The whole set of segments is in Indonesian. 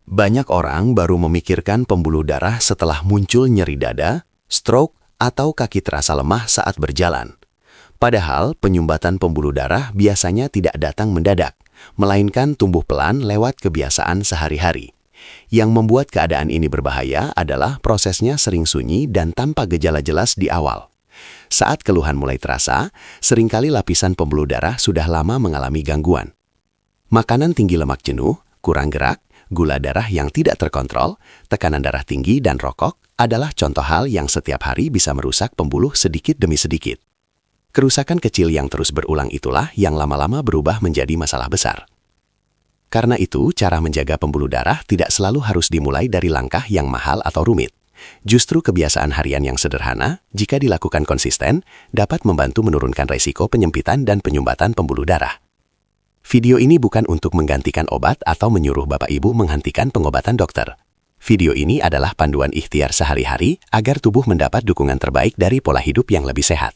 Banyak orang baru memikirkan pembuluh darah setelah muncul nyeri dada, stroke, atau kaki terasa lemah saat berjalan. Padahal penyumbatan pembuluh darah biasanya tidak datang mendadak, melainkan tumbuh pelan lewat kebiasaan sehari-hari. Yang membuat keadaan ini berbahaya adalah prosesnya sering sunyi dan tanpa gejala jelas di awal. Saat keluhan mulai terasa, seringkali lapisan pembuluh darah sudah lama mengalami gangguan. Makanan tinggi lemak jenuh, kurang gerak, gula darah yang tidak terkontrol, tekanan darah tinggi, dan rokok adalah contoh hal yang setiap hari bisa merusak pembuluh sedikit demi sedikit. Kerusakan kecil yang terus berulang itulah yang lama-lama berubah menjadi masalah besar. Karena itu, cara menjaga pembuluh darah tidak selalu harus dimulai dari langkah yang mahal atau rumit. Justru kebiasaan harian yang sederhana, jika dilakukan konsisten, dapat membantu menurunkan resiko penyempitan dan penyumbatan pembuluh darah. Video ini bukan untuk menggantikan obat atau menyuruh Bapak Ibu menghentikan pengobatan dokter. Video ini adalah panduan ikhtiar sehari-hari agar tubuh mendapat dukungan terbaik dari pola hidup yang lebih sehat.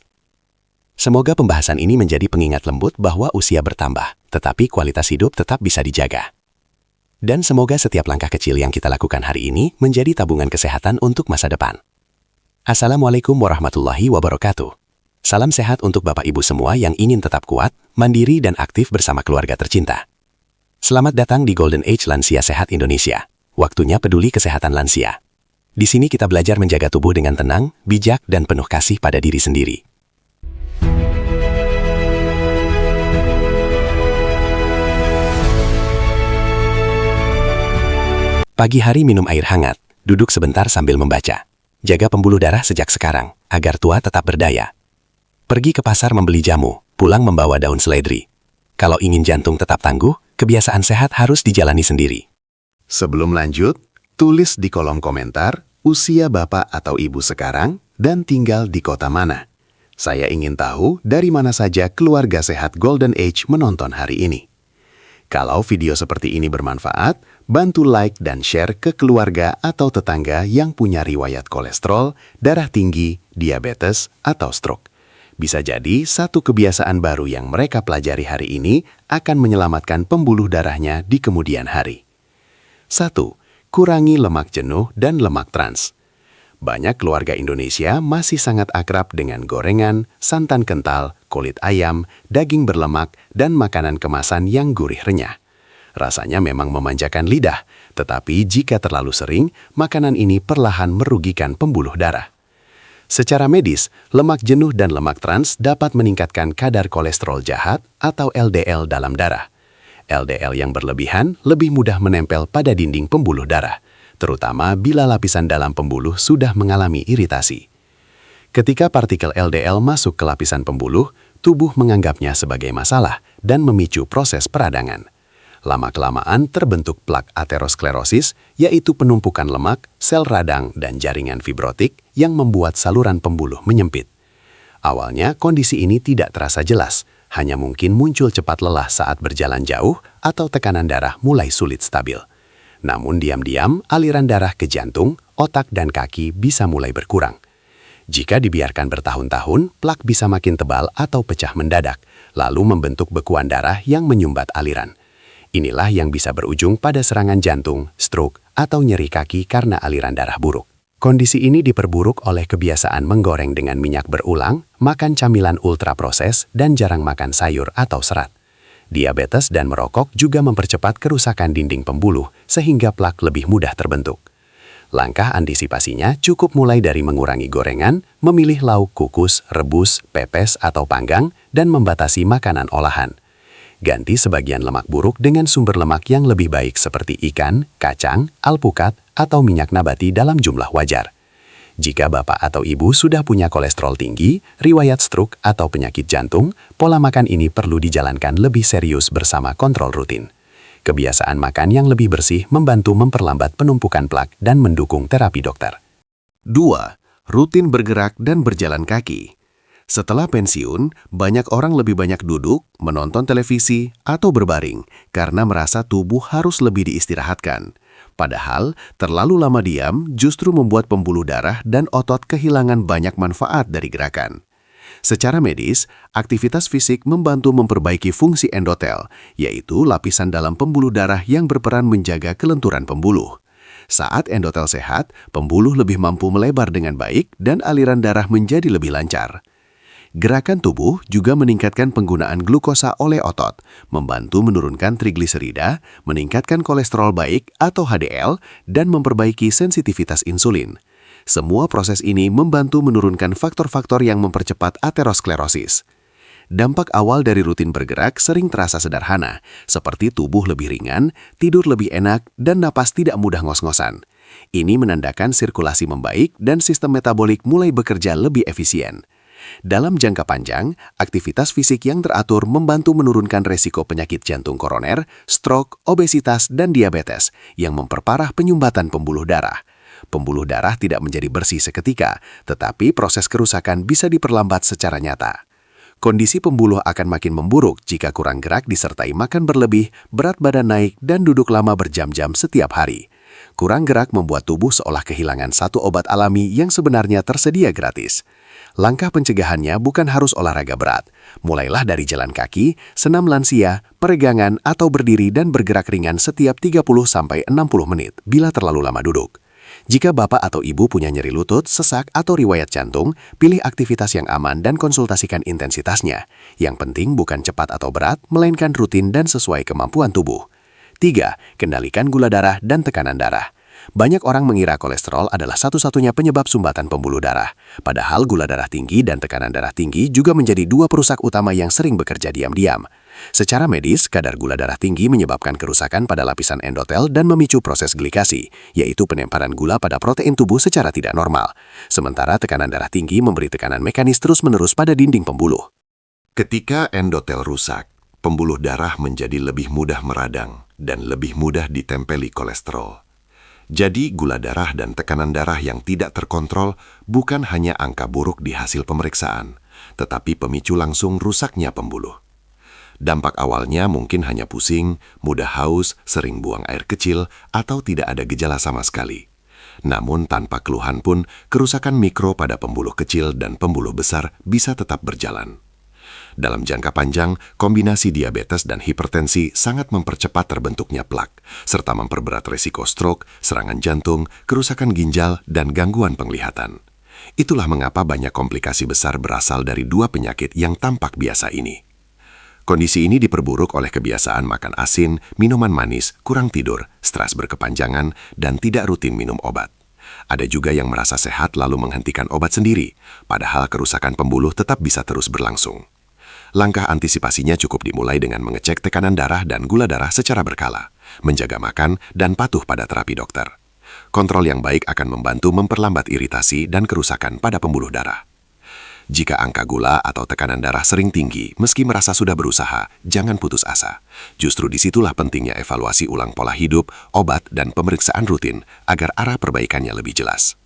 Semoga pembahasan ini menjadi pengingat lembut bahwa usia bertambah, tetapi kualitas hidup tetap bisa dijaga. Dan semoga setiap langkah kecil yang kita lakukan hari ini menjadi tabungan kesehatan untuk masa depan. Assalamualaikum warahmatullahi wabarakatuh. Salam sehat untuk Bapak Ibu semua yang ingin tetap kuat, mandiri, dan aktif bersama keluarga tercinta. Selamat datang di Golden Age Lansia Sehat Indonesia. Waktunya peduli kesehatan lansia. Di sini kita belajar menjaga tubuh dengan tenang, bijak, dan penuh kasih pada diri sendiri. Pagi hari minum air hangat, duduk sebentar sambil membaca. Jaga pembuluh darah sejak sekarang, agar tua tetap berdaya. Pergi ke pasar membeli jamu, pulang membawa daun seledri. Kalau ingin jantung tetap tangguh, kebiasaan sehat harus dijalani sendiri. Sebelum lanjut, tulis di kolom komentar usia Bapak atau Ibu sekarang dan tinggal di kota mana. Saya ingin tahu dari mana saja keluarga sehat Golden Age menonton hari ini. Kalau video seperti ini bermanfaat, bantu like dan share ke keluarga atau tetangga yang punya riwayat kolesterol, darah tinggi, diabetes, atau stroke. Bisa jadi satu kebiasaan baru yang mereka pelajari hari ini akan menyelamatkan pembuluh darahnya di kemudian hari. 1. Kurangi lemak jenuh dan lemak trans. Banyak keluarga Indonesia masih sangat akrab dengan gorengan, santan kental, kulit ayam, daging berlemak, dan makanan kemasan yang gurih renyah. Rasanya memang memanjakan lidah, tetapi jika terlalu sering, makanan ini perlahan merugikan pembuluh darah. Secara medis, lemak jenuh dan lemak trans dapat meningkatkan kadar kolesterol jahat atau LDL dalam darah. LDL yang berlebihan lebih mudah menempel pada dinding pembuluh darah, terutama bila lapisan dalam pembuluh sudah mengalami iritasi. Ketika partikel LDL masuk ke lapisan pembuluh, tubuh menganggapnya sebagai masalah dan memicu proses peradangan. Lama-kelamaan terbentuk plak aterosklerosis, yaitu penumpukan lemak, sel radang, dan jaringan fibrotik yang membuat saluran pembuluh menyempit. Awalnya kondisi ini tidak terasa jelas, hanya mungkin muncul cepat lelah saat berjalan jauh atau tekanan darah mulai sulit stabil. Namun diam-diam aliran darah ke jantung, otak, dan kaki bisa mulai berkurang. Jika dibiarkan bertahun-tahun, plak bisa makin tebal atau pecah mendadak, lalu membentuk bekuan darah yang menyumbat aliran. Inilah yang bisa berujung pada serangan jantung, stroke, atau nyeri kaki karena aliran darah buruk. Kondisi ini diperburuk oleh kebiasaan menggoreng dengan minyak berulang, makan camilan ultraproses, dan jarang makan sayur atau serat. Diabetes dan merokok juga mempercepat kerusakan dinding pembuluh, sehingga plak lebih mudah terbentuk. Langkah antisipasinya cukup mulai dari mengurangi gorengan, memilih lauk kukus, rebus, pepes, atau panggang, dan membatasi makanan olahan. Ganti sebagian lemak buruk dengan sumber lemak yang lebih baik seperti ikan, kacang, alpukat, atau minyak nabati dalam jumlah wajar. Jika Bapak atau Ibu sudah punya kolesterol tinggi, riwayat stroke, atau penyakit jantung, pola makan ini perlu dijalankan lebih serius bersama kontrol rutin. Kebiasaan makan yang lebih bersih membantu memperlambat penumpukan plak dan mendukung terapi dokter. 2. Rutin bergerak dan berjalan kaki. Setelah pensiun, banyak orang lebih banyak duduk, menonton televisi, atau berbaring karena merasa tubuh harus lebih diistirahatkan. Padahal, terlalu lama diam justru membuat pembuluh darah dan otot kehilangan banyak manfaat dari gerakan. Secara medis, aktivitas fisik membantu memperbaiki fungsi endotel, yaitu lapisan dalam pembuluh darah yang berperan menjaga kelenturan pembuluh. Saat endotel sehat, pembuluh lebih mampu melebar dengan baik dan aliran darah menjadi lebih lancar. Gerakan tubuh juga meningkatkan penggunaan glukosa oleh otot, membantu menurunkan trigliserida, meningkatkan kolesterol baik atau HDL, dan memperbaiki sensitivitas insulin. Semua proses ini membantu menurunkan faktor-faktor yang mempercepat aterosklerosis. Dampak awal dari rutin bergerak sering terasa sederhana, seperti tubuh lebih ringan, tidur lebih enak, dan napas tidak mudah ngos-ngosan. Ini menandakan sirkulasi membaik dan sistem metabolik mulai bekerja lebih efisien. Dalam jangka panjang, aktivitas fisik yang teratur membantu menurunkan resiko penyakit jantung koroner, stroke, obesitas, dan diabetes yang memperparah penyumbatan pembuluh darah. Pembuluh darah tidak menjadi bersih seketika, tetapi proses kerusakan bisa diperlambat secara nyata. Kondisi pembuluh akan makin memburuk jika kurang gerak disertai makan berlebih, berat badan naik, dan duduk lama berjam-jam setiap hari. Kurang gerak membuat tubuh seolah kehilangan satu obat alami yang sebenarnya tersedia gratis. Langkah pencegahannya bukan harus olahraga berat. Mulailah dari jalan kaki, senam lansia, peregangan, atau berdiri dan bergerak ringan setiap 30-60 menit bila terlalu lama duduk. Jika Bapak atau Ibu punya nyeri lutut, sesak, atau riwayat jantung, pilih aktivitas yang aman dan konsultasikan intensitasnya. Yang penting bukan cepat atau berat, melainkan rutin dan sesuai kemampuan tubuh. 3. Kendalikan gula darah dan tekanan darah. Banyak orang mengira kolesterol adalah satu-satunya penyebab sumbatan pembuluh darah. Padahal gula darah tinggi dan tekanan darah tinggi juga menjadi dua perusak utama yang sering bekerja diam-diam. Secara medis, kadar gula darah tinggi menyebabkan kerusakan pada lapisan endotel dan memicu proses glikasi, yaitu penemparan gula pada protein tubuh secara tidak normal. Sementara tekanan darah tinggi memberi tekanan mekanis terus-menerus pada dinding pembuluh. Ketika endotel rusak, pembuluh darah menjadi lebih mudah meradang dan lebih mudah ditempeli kolesterol. Jadi, gula darah dan tekanan darah yang tidak terkontrol bukan hanya angka buruk di hasil pemeriksaan, tetapi pemicu langsung rusaknya pembuluh. Dampak awalnya mungkin hanya pusing, mudah haus, sering buang air kecil, atau tidak ada gejala sama sekali. Namun tanpa keluhan pun, kerusakan mikro pada pembuluh kecil dan pembuluh besar bisa tetap berjalan. Dalam jangka panjang, kombinasi diabetes dan hipertensi sangat mempercepat terbentuknya plak, serta memperberat risiko stroke, serangan jantung, kerusakan ginjal, dan gangguan penglihatan. Itulah mengapa banyak komplikasi besar berasal dari dua penyakit yang tampak biasa ini. Kondisi ini diperburuk oleh kebiasaan makan asin, minuman manis, kurang tidur, stres berkepanjangan, dan tidak rutin minum obat. Ada juga yang merasa sehat lalu menghentikan obat sendiri, padahal kerusakan pembuluh tetap bisa terus berlangsung. Langkah antisipasinya cukup dimulai dengan mengecek tekanan darah dan gula darah secara berkala, menjaga makan, dan patuh pada terapi dokter. Kontrol yang baik akan membantu memperlambat iritasi dan kerusakan pada pembuluh darah. Jika angka gula atau tekanan darah sering tinggi, meski merasa sudah berusaha, jangan putus asa. Justru disitulah pentingnya evaluasi ulang pola hidup, obat, dan pemeriksaan rutin agar arah perbaikannya lebih jelas.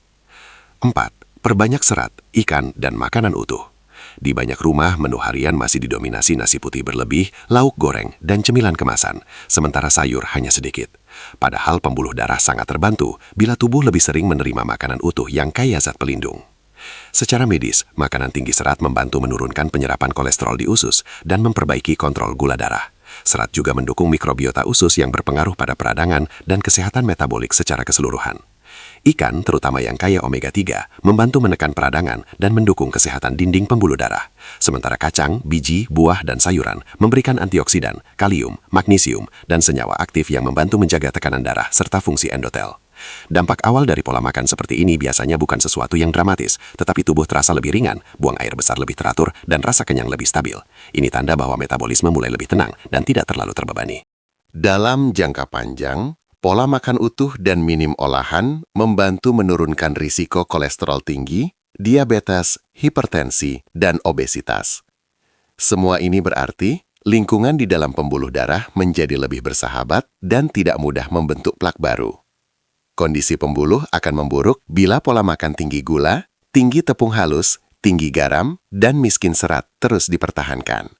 4. Perbanyak serat, ikan, dan makanan utuh. Di banyak rumah, menu harian masih didominasi nasi putih berlebih, lauk goreng, dan cemilan kemasan, sementara sayur hanya sedikit. Padahal pembuluh darah sangat terbantu bila tubuh lebih sering menerima makanan utuh yang kaya zat pelindung. Secara medis, makanan tinggi serat membantu menurunkan penyerapan kolesterol di usus dan memperbaiki kontrol gula darah. Serat juga mendukung mikrobiota usus yang berpengaruh pada peradangan dan kesehatan metabolik secara keseluruhan. Ikan, terutama yang kaya omega-3, membantu menekan peradangan dan mendukung kesehatan dinding pembuluh darah. Sementara kacang, biji, buah, dan sayuran memberikan antioksidan, kalium, magnesium, dan senyawa aktif yang membantu menjaga tekanan darah serta fungsi endotel. Dampak awal dari pola makan seperti ini biasanya bukan sesuatu yang dramatis, tetapi tubuh terasa lebih ringan, buang air besar lebih teratur, dan rasa kenyang lebih stabil. Ini tanda bahwa metabolisme mulai lebih tenang dan tidak terlalu terbebani. Dalam jangka panjang, pola makan utuh dan minim olahan membantu menurunkan risiko kolesterol tinggi, diabetes, hipertensi, dan obesitas. Semua ini berarti lingkungan di dalam pembuluh darah menjadi lebih bersahabat dan tidak mudah membentuk plak baru. Kondisi pembuluh akan memburuk bila pola makan tinggi gula, tinggi tepung halus, tinggi garam, dan miskin serat terus dipertahankan.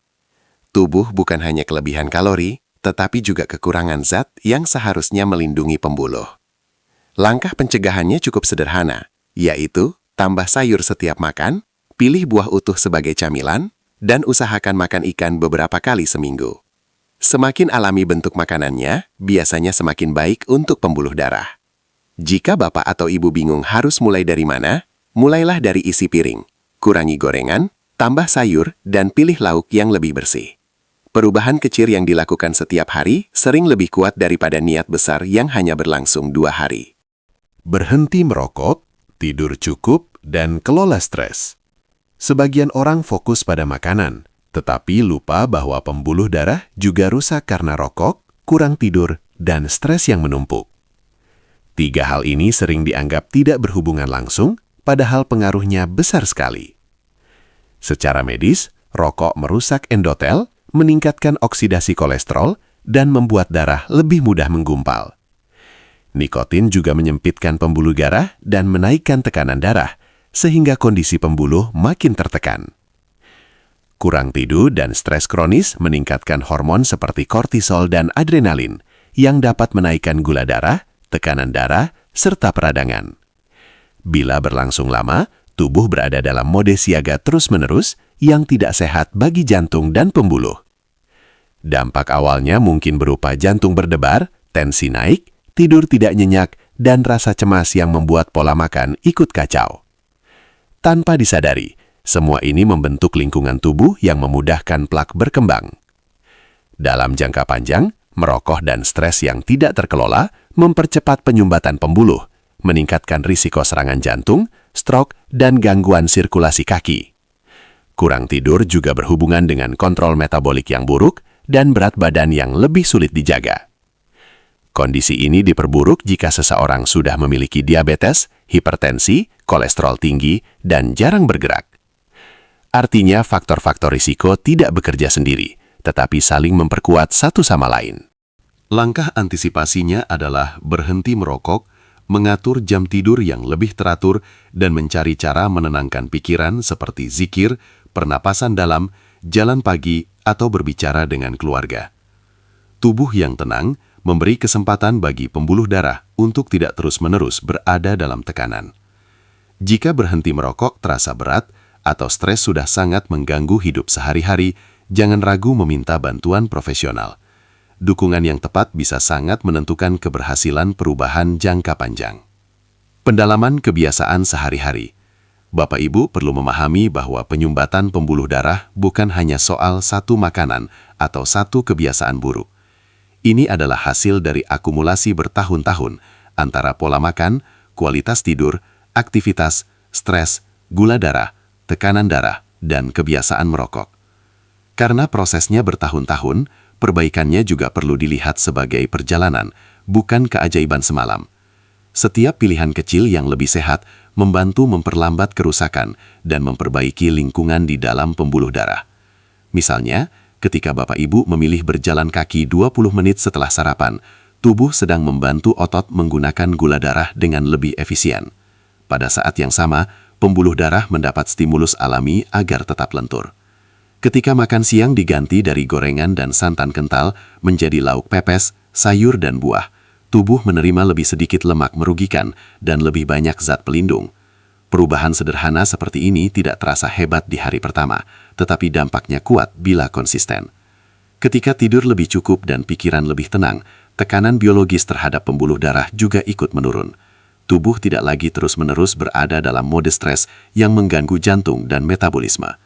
Tubuh bukan hanya kelebihan kalori, tetapi juga kekurangan zat yang seharusnya melindungi pembuluh. Langkah pencegahannya cukup sederhana, yaitu tambah sayur setiap makan, Pilih buah utuh sebagai camilan, dan usahakan makan ikan beberapa kali seminggu. Semakin alami bentuk makanannya, biasanya semakin baik untuk pembuluh darah. Jika Bapak atau Ibu bingung harus mulai dari mana, mulailah dari isi piring. Kurangi gorengan, tambah sayur, dan pilih lauk yang lebih bersih. Perubahan kecil yang dilakukan setiap hari sering lebih kuat daripada niat besar yang hanya berlangsung 2 hari. Berhenti merokok, tidur cukup, dan kelola stres. Sebagian orang fokus pada makanan, tetapi lupa bahwa pembuluh darah juga rusak karena rokok, kurang tidur, dan stres yang menumpuk. 3 hal ini sering dianggap tidak berhubungan langsung, padahal pengaruhnya besar sekali. Secara medis, rokok merusak endotel, meningkatkan oksidasi kolesterol, dan membuat darah lebih mudah menggumpal. Nikotin juga menyempitkan pembuluh darah dan menaikkan tekanan darah, sehingga kondisi pembuluh makin tertekan. Kurang tidur dan stres kronis meningkatkan hormon seperti kortisol dan adrenalin, yang dapat menaikkan gula darah, tekanan darah, serta peradangan. Bila berlangsung lama, tubuh berada dalam mode siaga terus-menerus yang tidak sehat bagi jantung dan pembuluh. Dampak awalnya mungkin berupa jantung berdebar, tensi naik, tidur tidak nyenyak, dan rasa cemas yang membuat pola makan ikut kacau. Tanpa disadari, semua ini membentuk lingkungan tubuh yang memudahkan plak berkembang. Dalam jangka panjang, merokok dan stres yang tidak terkelola mempercepat penyumbatan pembuluh, meningkatkan risiko serangan jantung, stroke, dan gangguan sirkulasi kaki. Kurang tidur juga berhubungan dengan kontrol metabolik yang buruk dan berat badan yang lebih sulit dijaga. Kondisi ini diperburuk jika seseorang sudah memiliki diabetes, hipertensi, kolesterol tinggi, dan jarang bergerak. Artinya faktor-faktor risiko tidak bekerja sendiri, tetapi saling memperkuat satu sama lain. Langkah antisipasinya adalah berhenti merokok, mengatur jam tidur yang lebih teratur, dan mencari cara menenangkan pikiran seperti zikir, pernapasan dalam, jalan pagi, atau berbicara dengan keluarga. Tubuh yang tenang memberi kesempatan bagi pembuluh darah untuk tidak terus-menerus berada dalam tekanan. Jika berhenti merokok terasa berat atau stres sudah sangat mengganggu hidup sehari-hari, jangan ragu meminta bantuan profesional. Dukungan yang tepat bisa sangat menentukan keberhasilan perubahan jangka panjang. Pendalaman kebiasaan sehari-hari. Bapak Ibu perlu memahami bahwa penyumbatan pembuluh darah bukan hanya soal satu makanan atau satu kebiasaan buruk. Ini adalah hasil dari akumulasi bertahun-tahun antara pola makan, kualitas tidur, aktivitas, stres, gula darah, tekanan darah, dan kebiasaan merokok. Karena prosesnya bertahun-tahun, perbaikannya juga perlu dilihat sebagai perjalanan, bukan keajaiban semalam. Setiap pilihan kecil yang lebih sehat membantu memperlambat kerusakan dan memperbaiki lingkungan di dalam pembuluh darah. Misalnya, ketika Bapak Ibu memilih berjalan kaki 20 menit setelah sarapan, tubuh sedang membantu otot menggunakan gula darah dengan lebih efisien. Pada saat yang sama, pembuluh darah mendapat stimulus alami agar tetap lentur. Ketika makan siang diganti dari gorengan dan santan kental menjadi lauk pepes, sayur dan buah, tubuh menerima lebih sedikit lemak merugikan dan lebih banyak zat pelindung. Perubahan sederhana seperti ini tidak terasa hebat di hari pertama, tetapi dampaknya kuat bila konsisten. Ketika tidur lebih cukup dan pikiran lebih tenang, tekanan biologis terhadap pembuluh darah juga ikut menurun. Tubuh tidak lagi terus-menerus berada dalam mode stres yang mengganggu jantung dan metabolisme.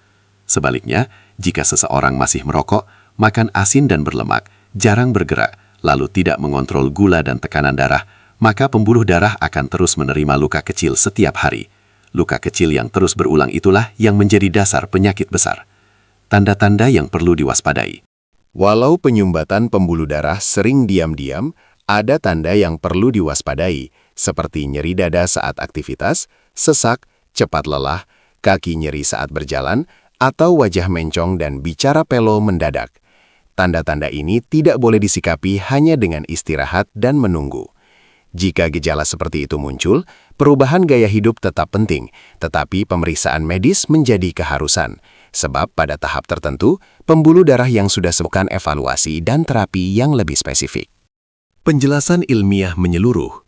Sebaliknya, jika seseorang masih merokok, makan asin dan berlemak, jarang bergerak, lalu tidak mengontrol gula dan tekanan darah, maka pembuluh darah akan terus menerima luka kecil setiap hari. Luka kecil yang terus berulang itulah yang menjadi dasar penyakit besar. Tanda-tanda yang perlu diwaspadai. Walau penyumbatan pembuluh darah sering diam-diam, ada tanda yang perlu diwaspadai, seperti nyeri dada saat aktivitas, sesak, cepat lelah, kaki nyeri saat berjalan, atau wajah mencong dan bicara pelo mendadak. Tanda-tanda ini tidak boleh disikapi hanya dengan istirahat dan menunggu. Jika gejala seperti itu muncul, perubahan gaya hidup tetap penting, tetapi pemeriksaan medis menjadi keharusan. Sebab pada tahap tertentu, pembuluh darah yang sudah sembuhkan evaluasi dan terapi yang lebih spesifik. Penjelasan ilmiah menyeluruh.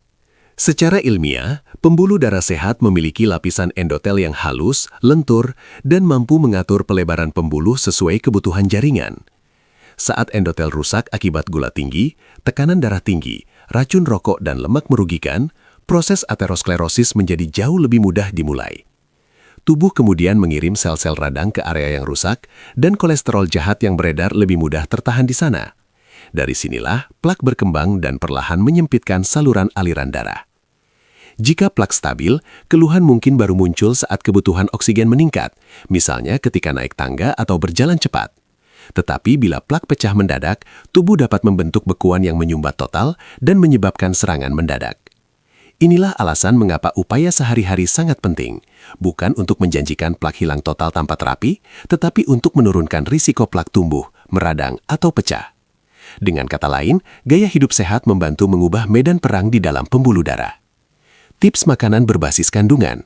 Secara ilmiah, pembuluh darah sehat memiliki lapisan endotel yang halus, lentur, dan mampu mengatur pelebaran pembuluh sesuai kebutuhan jaringan. Saat endotel rusak akibat gula tinggi, tekanan darah tinggi, racun rokok dan lemak merugikan, proses aterosklerosis menjadi jauh lebih mudah dimulai. Tubuh kemudian mengirim sel-sel radang ke area yang rusak, dan kolesterol jahat yang beredar lebih mudah tertahan di sana. Dari sinilah plak berkembang dan perlahan menyempitkan saluran aliran darah. Jika plak stabil, keluhan mungkin baru muncul saat kebutuhan oksigen meningkat, misalnya ketika naik tangga atau berjalan cepat. Tetapi bila plak pecah mendadak, tubuh dapat membentuk bekuan yang menyumbat total dan menyebabkan serangan mendadak. Inilah alasan mengapa upaya sehari-hari sangat penting, bukan untuk menjanjikan plak hilang total tanpa terapi, tetapi untuk menurunkan risiko plak tumbuh, meradang, atau pecah. Dengan kata lain, gaya hidup sehat membantu mengubah medan perang di dalam pembuluh darah. Tips makanan berbasis kandungan.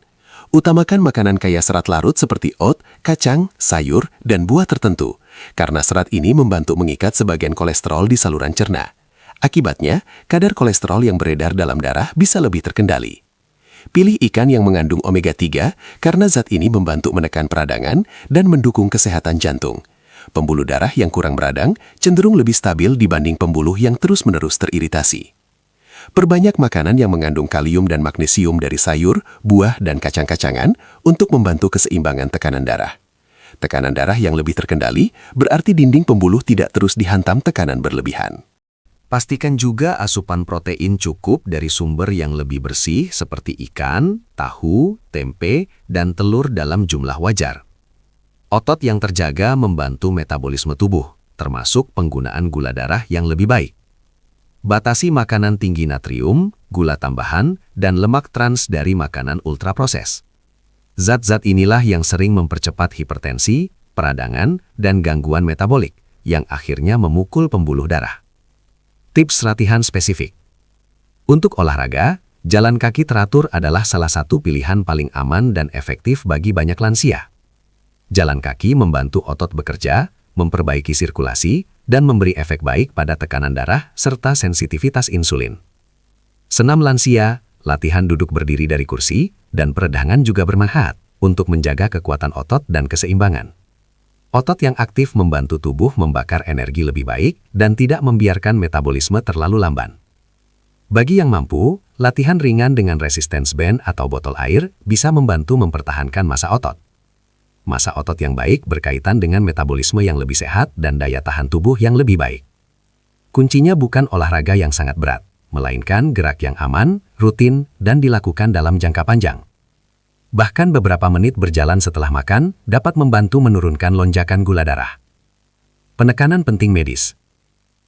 Utamakan makanan kaya serat larut seperti oat, kacang, sayur, dan buah tertentu, karena serat ini membantu mengikat sebagian kolesterol di saluran cerna. Akibatnya, kadar kolesterol yang beredar dalam darah bisa lebih terkendali. Pilih ikan yang mengandung omega-3 karena zat ini membantu menekan peradangan dan mendukung kesehatan jantung. Pembuluh darah yang kurang beradang cenderung lebih stabil dibanding pembuluh yang terus-menerus teriritasi. Perbanyak makanan yang mengandung kalium dan magnesium dari sayur, buah, dan kacang-kacangan untuk membantu keseimbangan tekanan darah. Tekanan darah yang lebih terkendali berarti dinding pembuluh tidak terus dihantam tekanan berlebihan. Pastikan juga asupan protein cukup dari sumber yang lebih bersih seperti ikan, tahu, tempe, dan telur dalam jumlah wajar. Otot yang terjaga membantu metabolisme tubuh, termasuk penggunaan gula darah yang lebih baik. Batasi makanan tinggi natrium, gula tambahan, dan lemak trans dari makanan ultraproses. Zat-zat inilah yang sering mempercepat hipertensi, peradangan, dan gangguan metabolik, yang akhirnya memukul pembuluh darah. Tips latihan spesifik. Untuk olahraga, jalan kaki teratur adalah salah satu pilihan paling aman dan efektif bagi banyak lansia. Jalan kaki membantu otot bekerja, memperbaiki sirkulasi, dan memberi efek baik pada tekanan darah serta sensitivitas insulin. Senam lansia, latihan duduk berdiri dari kursi, dan peregangan juga bermanfaat untuk menjaga kekuatan otot dan keseimbangan. Otot yang aktif membantu tubuh membakar energi lebih baik dan tidak membiarkan metabolisme terlalu lamban. Bagi yang mampu, latihan ringan dengan resistance band atau botol air bisa membantu mempertahankan massa otot. Massa otot yang baik berkaitan dengan metabolisme yang lebih sehat dan daya tahan tubuh yang lebih baik. Kuncinya bukan olahraga yang sangat berat, melainkan gerak yang aman, rutin, dan dilakukan dalam jangka panjang. Bahkan beberapa menit berjalan setelah makan dapat membantu menurunkan lonjakan gula darah. Penekanan penting medis.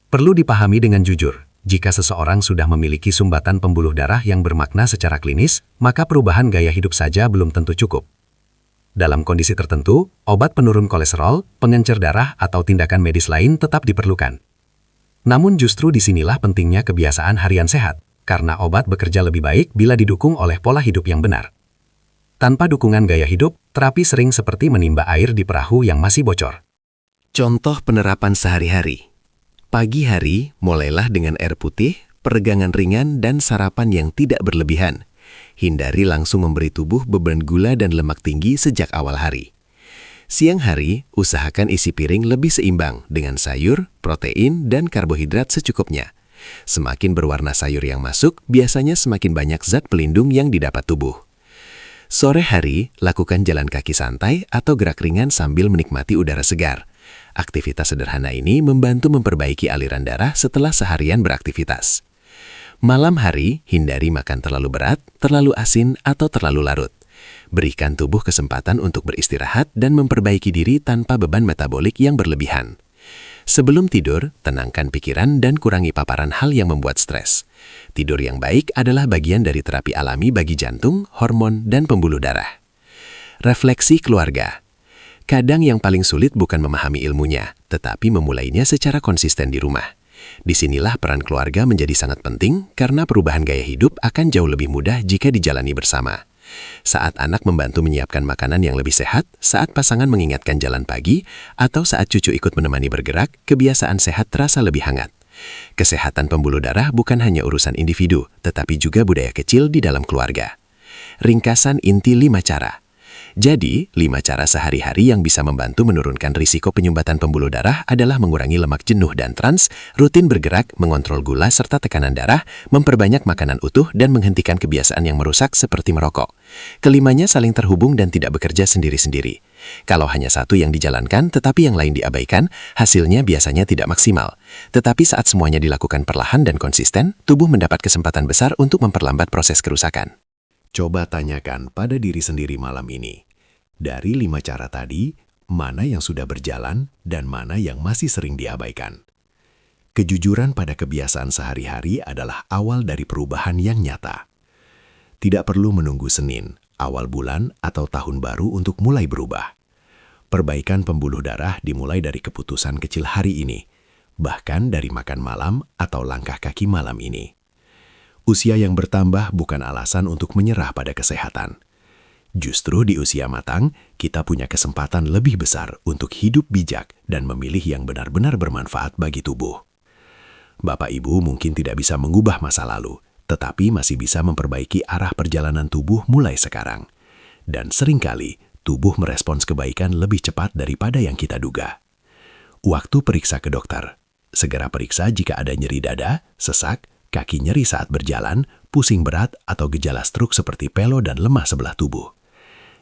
Perlu dipahami dengan jujur, jika seseorang sudah memiliki sumbatan pembuluh darah yang bermakna secara klinis, maka perubahan gaya hidup saja belum tentu cukup. Dalam kondisi tertentu, obat penurun kolesterol, pengencer darah, atau tindakan medis lain tetap diperlukan. Namun justru disinilah pentingnya kebiasaan harian sehat, karena obat bekerja lebih baik bila didukung oleh pola hidup yang benar. Tanpa dukungan gaya hidup, terapi sering seperti menimba air di perahu yang masih bocor. Contoh penerapan sehari-hari. Pagi hari, mulailah dengan air putih, peregangan ringan, dan sarapan yang tidak berlebihan. Hindari langsung memberi tubuh beban gula dan lemak tinggi sejak awal hari. Siang hari, usahakan isi piring lebih seimbang dengan sayur, protein, dan karbohidrat secukupnya. Semakin berwarna sayur yang masuk, biasanya semakin banyak zat pelindung yang didapat tubuh. Sore hari, lakukan jalan kaki santai atau gerak ringan sambil menikmati udara segar. Aktivitas sederhana ini membantu memperbaiki aliran darah setelah seharian beraktivitas. Malam hari, hindari makan terlalu berat, terlalu asin, atau terlalu larut. Berikan tubuh kesempatan untuk beristirahat dan memperbaiki diri tanpa beban metabolik yang berlebihan. Sebelum tidur, tenangkan pikiran dan kurangi paparan hal yang membuat stres. Tidur yang baik adalah bagian dari terapi alami bagi jantung, hormon, dan pembuluh darah. Refleksi keluarga. Kadang yang paling sulit bukan memahami ilmunya, tetapi memulainya secara konsisten di rumah. Disinilah peran keluarga menjadi sangat penting karena perubahan gaya hidup akan jauh lebih mudah jika dijalani bersama. Saat anak membantu menyiapkan makanan yang lebih sehat, saat pasangan mengingatkan jalan pagi, atau saat cucu ikut menemani bergerak, kebiasaan sehat terasa lebih hangat. Kesehatan pembuluh darah bukan hanya urusan individu, tetapi juga budaya kecil di dalam keluarga. Ringkasan inti 5 cara. Jadi, 5 cara sehari-hari yang bisa membantu menurunkan risiko penyumbatan pembuluh darah adalah mengurangi lemak jenuh dan trans, rutin bergerak, mengontrol gula serta tekanan darah, memperbanyak makanan utuh, dan menghentikan kebiasaan yang merusak seperti merokok. Kelimanya saling terhubung dan tidak bekerja sendiri-sendiri. Kalau hanya satu yang dijalankan tetapi yang lain diabaikan, hasilnya biasanya tidak maksimal. Tetapi saat semuanya dilakukan perlahan dan konsisten, tubuh mendapat kesempatan besar untuk memperlambat proses kerusakan. Coba tanyakan pada diri sendiri malam ini. Dari 5 cara tadi, mana yang sudah berjalan dan mana yang masih sering diabaikan? Kejujuran pada kebiasaan sehari-hari adalah awal dari perubahan yang nyata. Tidak perlu menunggu Senin, awal bulan, atau tahun baru untuk mulai berubah. Perbaikan pembuluh darah dimulai dari keputusan kecil hari ini, bahkan dari makan malam atau langkah kaki malam ini. Usia yang bertambah bukan alasan untuk menyerah pada kesehatan. Justru di usia matang, kita punya kesempatan lebih besar untuk hidup bijak dan memilih yang benar-benar bermanfaat bagi tubuh. Bapak Ibu mungkin tidak bisa mengubah masa lalu, tetapi masih bisa memperbaiki arah perjalanan tubuh mulai sekarang. Dan seringkali, tubuh merespons kebaikan lebih cepat daripada yang kita duga. Waktu periksa ke dokter. Segera periksa jika ada nyeri dada, sesak, kaki nyeri saat berjalan, pusing berat, atau gejala stroke seperti pelo dan lemah sebelah tubuh.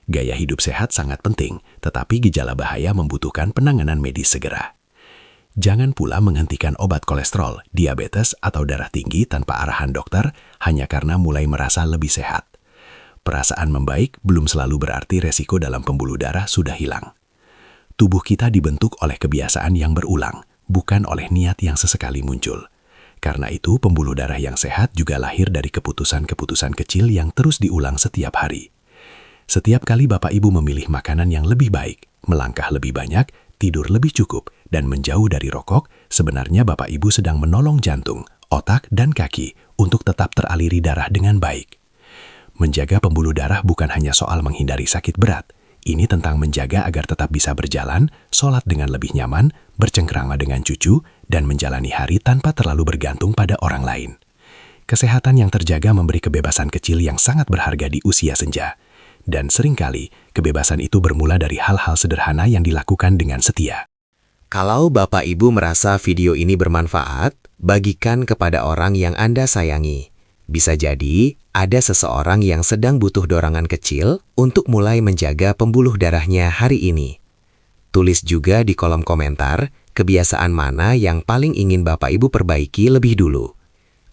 Gaya hidup sehat sangat penting, tetapi gejala bahaya membutuhkan penanganan medis segera. Jangan pula menghentikan obat kolesterol, diabetes, atau darah tinggi tanpa arahan dokter hanya karena mulai merasa lebih sehat. Perasaan membaik belum selalu berarti resiko dalam pembuluh darah sudah hilang. Tubuh kita dibentuk oleh kebiasaan yang berulang, bukan oleh niat yang sesekali muncul. Karena itu, pembuluh darah yang sehat juga lahir dari keputusan-keputusan kecil yang terus diulang setiap hari. Setiap kali Bapak Ibu memilih makanan yang lebih baik, melangkah lebih banyak, tidur lebih cukup, dan menjauh dari rokok, sebenarnya Bapak Ibu sedang menolong jantung, otak, dan kaki untuk tetap teraliri darah dengan baik. Menjaga pembuluh darah bukan hanya soal menghindari sakit berat. Ini tentang menjaga agar tetap bisa berjalan, sholat dengan lebih nyaman, bercengkrama dengan cucu, dan menjalani hari tanpa terlalu bergantung pada orang lain. Kesehatan yang terjaga memberi kebebasan kecil yang sangat berharga di usia senja. Dan seringkali, kebebasan itu bermula dari hal-hal sederhana yang dilakukan dengan setia. Kalau Bapak Ibu merasa video ini bermanfaat, bagikan kepada orang yang Anda sayangi. Bisa jadi, ada seseorang yang sedang butuh dorongan kecil untuk mulai menjaga pembuluh darahnya hari ini. Tulis juga di kolom komentar, kebiasaan mana yang paling ingin Bapak Ibu perbaiki lebih dulu.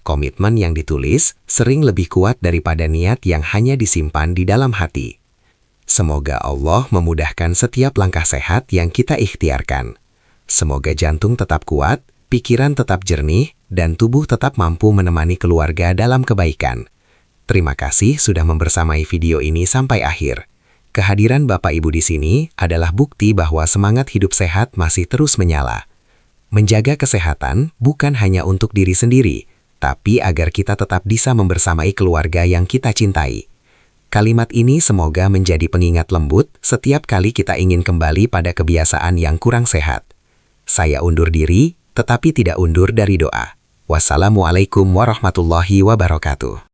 Komitmen yang ditulis sering lebih kuat daripada niat yang hanya disimpan di dalam hati. Semoga Allah memudahkan setiap langkah sehat yang kita ikhtiarkan. Semoga jantung tetap kuat, pikiran tetap jernih, dan tubuh tetap mampu menemani keluarga dalam kebaikan. Terima kasih sudah membersamai video ini sampai akhir. Kehadiran Bapak Ibu di sini adalah bukti bahwa semangat hidup sehat masih terus menyala. Menjaga kesehatan bukan hanya untuk diri sendiri, tapi agar kita tetap bisa membersamai keluarga yang kita cintai. Kalimat ini semoga menjadi pengingat lembut setiap kali kita ingin kembali pada kebiasaan yang kurang sehat. Saya undur diri, tetapi tidak undur dari doa. Wassalamualaikum warahmatullahi wabarakatuh.